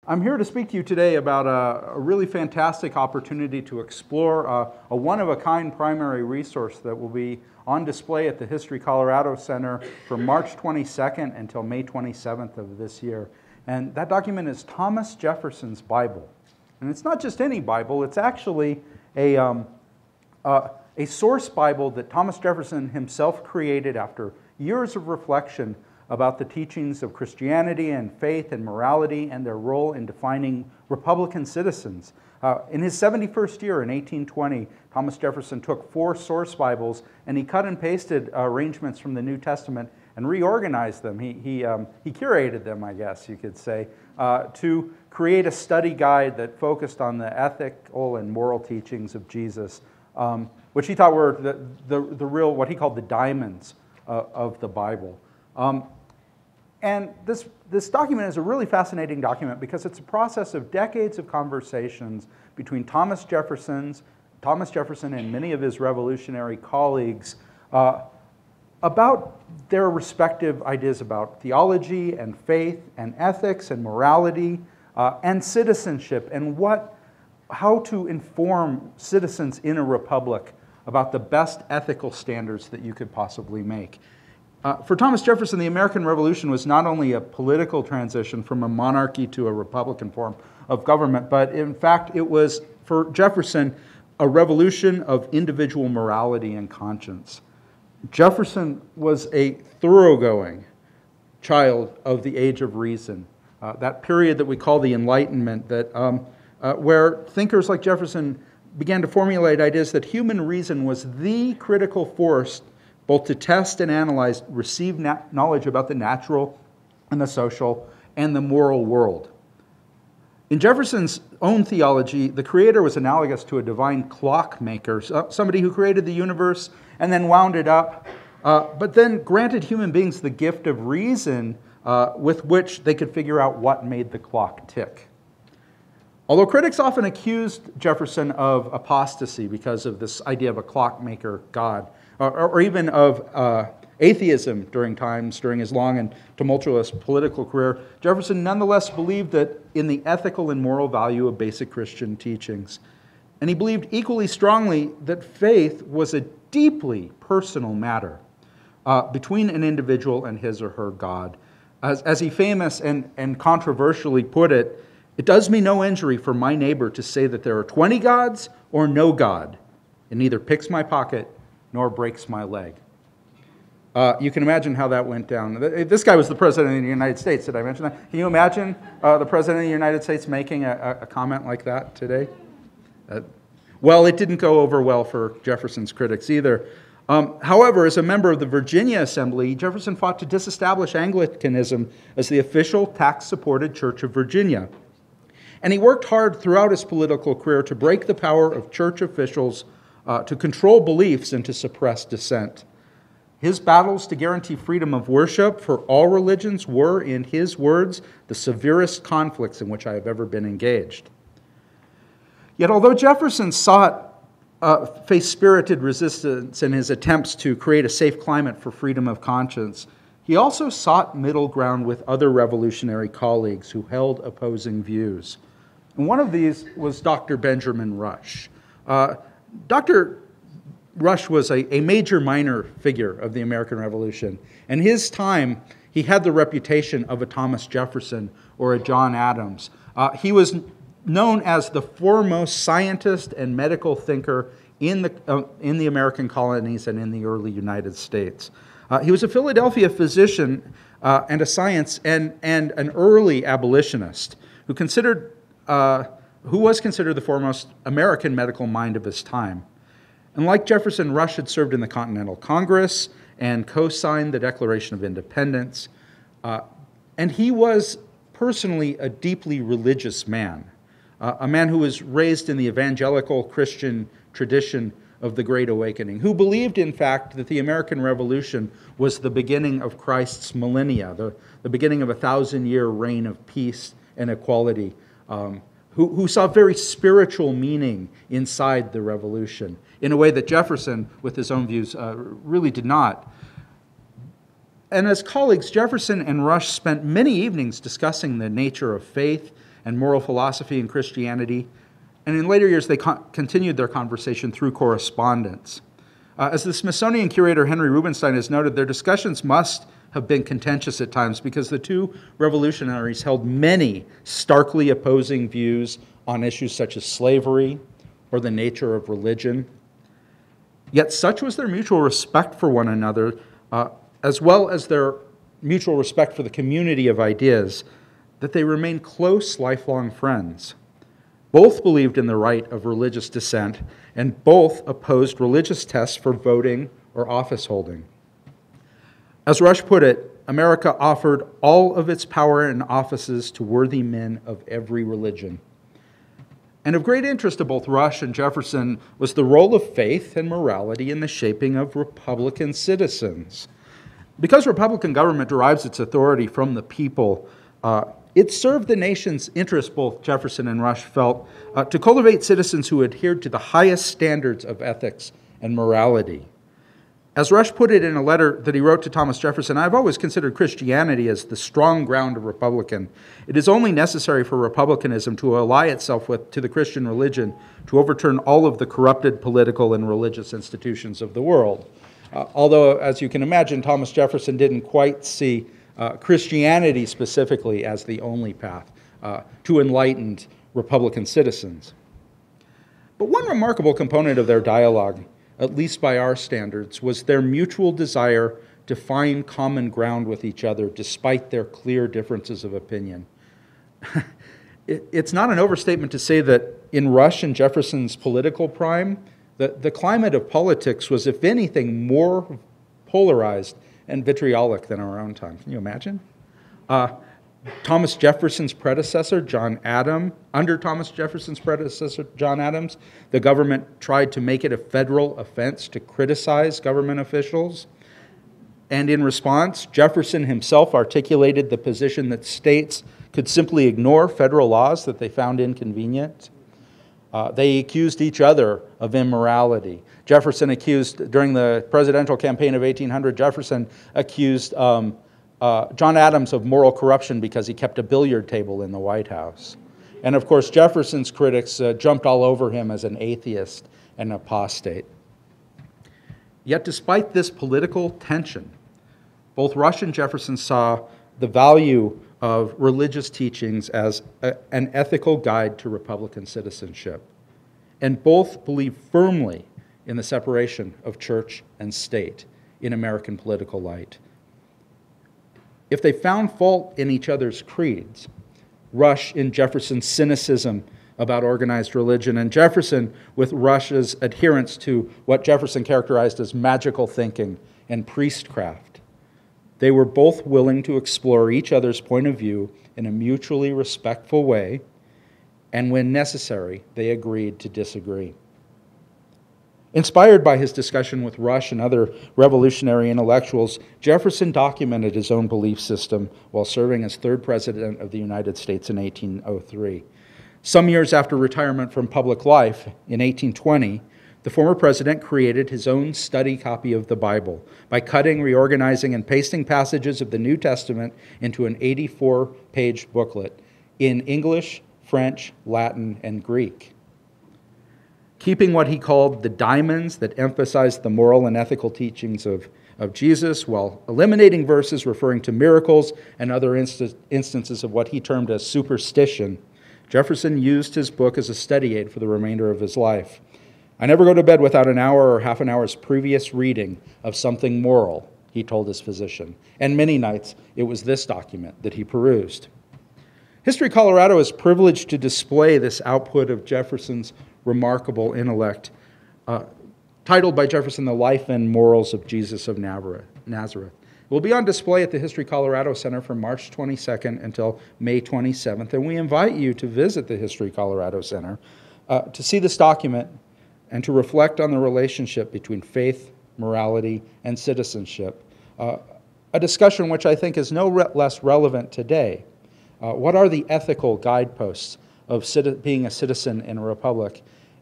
I'm here to speak to you today about a really fantastic opportunity to explore a one-of-a-kind primary resource that will be on display at the History Colorado Center from March 22nd until May 27th of this year. And that document is Thomas Jefferson's Bible. And it's not just any Bible, it's actually a source Bible that Thomas Jefferson himself created after years of reflection about the teachings of Christianity and faith and morality and their role in defining Republican citizens. In his 71st year, in 1820, Thomas Jefferson took 4 source Bibles and he cut and pasted arrangements from the New Testament and reorganized them. He curated them, I guess you could say, to create a study guide that focused on the ethical and moral teachings of Jesus, which he thought were the real, what he called the diamonds of the Bible. And this document is a really fascinating document because it's a process of decades of conversations between Thomas Jefferson and many of his revolutionary colleagues about their respective ideas about theology and faith and ethics and morality and citizenship and how to inform citizens in a republic about the best ethical standards that you could possibly make. For Thomas Jefferson, the American Revolution was not only a political transition from a monarchy to a republican form of government, but in fact it was, for Jefferson, a revolution of individual morality and conscience. Jefferson was a thoroughgoing child of the Age of Reason, that period that we call the Enlightenment, where thinkers like Jefferson began to formulate ideas that human reason was the critical force both to test and analyze received knowledge about the natural and the social and the moral world. In Jefferson's own theology, the Creator was analogous to a divine clockmaker, somebody who created the universe and then wound it up, but then granted human beings the gift of reason with which they could figure out what made the clock tick. Although critics often accused Jefferson of apostasy because of this idea of a clockmaker God, or even of atheism during his long and tumultuous political career, Jefferson nonetheless believed that in the ethical and moral value of basic Christian teachings. And he believed equally strongly that faith was a deeply personal matter between an individual and his or her God. As he famous and controversially put it, "It does me no injury for my neighbor to say that there are 20 gods or no God. It neither picks my pocket nor breaks my leg." You can imagine how that went down. This guy was the President of the United States. Did I mention that? Can you imagine the President of the United States making a comment like that today? Well, it didn't go over well for Jefferson's critics either. However, as a member of the Virginia Assembly, Jefferson fought to disestablish Anglicanism as the official tax-supported Church of Virginia. And he worked hard throughout his political career to break the power of church officials to control beliefs and to suppress dissent. His battles to guarantee freedom of worship for all religions were, in his words, the severest conflicts in which I have ever been engaged. Yet although Jefferson faced spirited resistance in his attempts to create a safe climate for freedom of conscience, he also sought middle ground with other revolutionary colleagues who held opposing views. And one of these was Dr. Benjamin Rush. Dr. Rush was a major minor figure of the American Revolution. In his time, he had the reputation of a Thomas Jefferson or a John Adams. He was known as the foremost scientist and medical thinker in the American colonies and in the early United States. He was a Philadelphia physician and a science and an early abolitionist who was considered the foremost American medical mind of his time. And like Jefferson, Rush had served in the Continental Congress and co-signed the Declaration of Independence. And he was personally a deeply religious man, a man who was raised in the evangelical Christian tradition of the Great Awakening, who believed, in fact, that the American Revolution was the beginning of Christ's millennia, the beginning of a 1,000-year reign of peace and equality, who saw very spiritual meaning inside the revolution in a way that Jefferson, with his own views, really did not. And as colleagues, Jefferson and Rush spent many evenings discussing the nature of faith and moral philosophy in Christianity. And in later years, they continued their conversation through correspondence. As the Smithsonian curator Henry Rubenstein has noted, their discussions must have been contentious at times because the two revolutionaries held many starkly opposing views on issues such as slavery or the nature of religion. Yet such was their mutual respect for one another, as well as their mutual respect for the community of ideas, that they remained close, lifelong friends. Both believed in the right of religious dissent, and both opposed religious tests for voting or office holding. As Rush put it, America offered all of its power and offices to worthy men of every religion. And of great interest to both Rush and Jefferson was the role of faith and morality in the shaping of Republican citizens. Because Republican government derives its authority from the people, it served the nation's interest, both Jefferson and Rush felt, to cultivate citizens who adhered to the highest standards of ethics and morality. As Rush put it in a letter that he wrote to Thomas Jefferson, "I've always considered Christianity as the strong ground of Republican. It is only necessary for Republicanism to ally itself to the Christian religion to overturn all of the corrupted political and religious institutions of the world." Although, as you can imagine, Thomas Jefferson didn't quite see Christianity specifically as the only path to enlightened Republican citizens. But one remarkable component of their dialogue, at least by our standards, was their mutual desire to find common ground with each other despite their clear differences of opinion. It's not an overstatement to say that in Rush and Jefferson's political prime, the climate of politics was, if anything, more polarized and vitriolic than our own time. Can you imagine? Thomas Jefferson's predecessor, under Thomas Jefferson's predecessor, John Adams, the government tried to make it a federal offense to criticize government officials. And in response, Jefferson himself articulated the position that states could simply ignore federal laws that they found inconvenient. They accused each other of immorality. Jefferson accused, during the presidential campaign of 1800, Jefferson accused John Adams of moral corruption because he kept a billiard table in the White House. And of course, Jefferson's critics jumped all over him as an atheist and apostate. Yet despite this political tension, both Rush and Jefferson saw the value of religious teachings as an ethical guide to Republican citizenship. And both believed firmly in the separation of church and state in American political life. If they found fault in each other's creeds, Rush in Jefferson's cynicism about organized religion, and Jefferson with Rush's adherence to what Jefferson characterized as magical thinking and priestcraft, they were both willing to explore each other's point of view in a mutually respectful way, and when necessary, they agreed to disagree. Inspired by his discussion with Rush and other revolutionary intellectuals, Jefferson documented his own belief system while serving as third president of the United States in 1803. Some years after retirement from public life, in 1820, the former president created his own study copy of the Bible by cutting, reorganizing, and pasting passages of the New Testament into an 84-page booklet in English, French, Latin, and Greek. Keeping what he called the diamonds that emphasized the moral and ethical teachings of Jesus, while eliminating verses referring to miracles and other instances of what he termed as superstition, Jefferson used his book as a study aid for the remainder of his life. "I never go to bed without an hour or half an hour's previous reading of something moral," he told his physician. And many nights it was this document that he perused. History Colorado is privileged to display this output of Jefferson's remarkable intellect, titled by Jefferson, "The Life and Morals of Jesus of Nazareth." It will be on display at the History Colorado Center from March 22nd until May 27th, and we invite you to visit the History Colorado Center to see this document and to reflect on the relationship between faith, morality, and citizenship, a discussion which I think is no less relevant today. What are the ethical guideposts of being a citizen in a republic?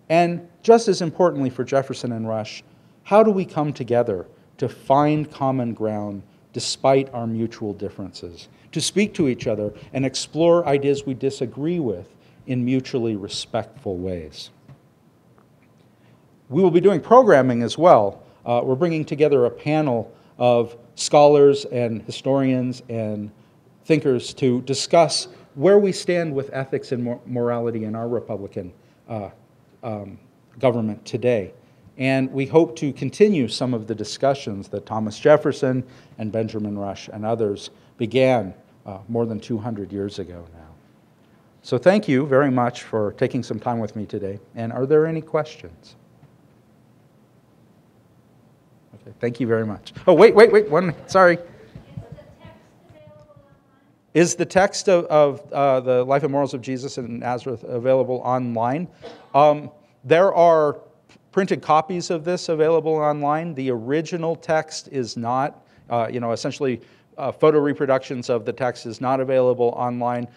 And just as importantly for Jefferson and Rush, how do we come together to find common ground despite our mutual differences, to speak to each other and explore ideas we disagree with in mutually respectful ways. We will be doing programming as well. We're bringing together a panel of scholars and historians and thinkers to discuss where we stand with ethics and morality in our Republican government today. And we hope to continue some of the discussions that Thomas Jefferson and Benjamin Rush and others began more than 200 years ago now. So thank you very much for taking some time with me today. And are there any questions? Okay, thank you very much. Oh, wait, sorry. Is the text of the Life and Morals of Jesus in Nazareth available online? There are printed copies of this available online. The original text is not. Essentially, photo reproductions of the text is not available online.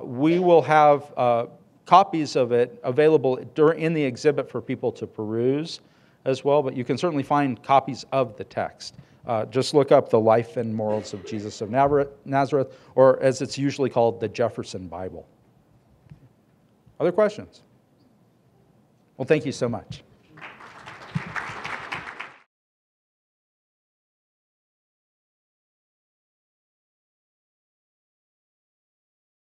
We will have copies of it available in the exhibit for people to peruse as well, but you can certainly find copies of the text. Just look up the Life and Morals of Jesus of Nazareth, or as it's usually called, the Jefferson Bible. Other questions? Well, thank you so much.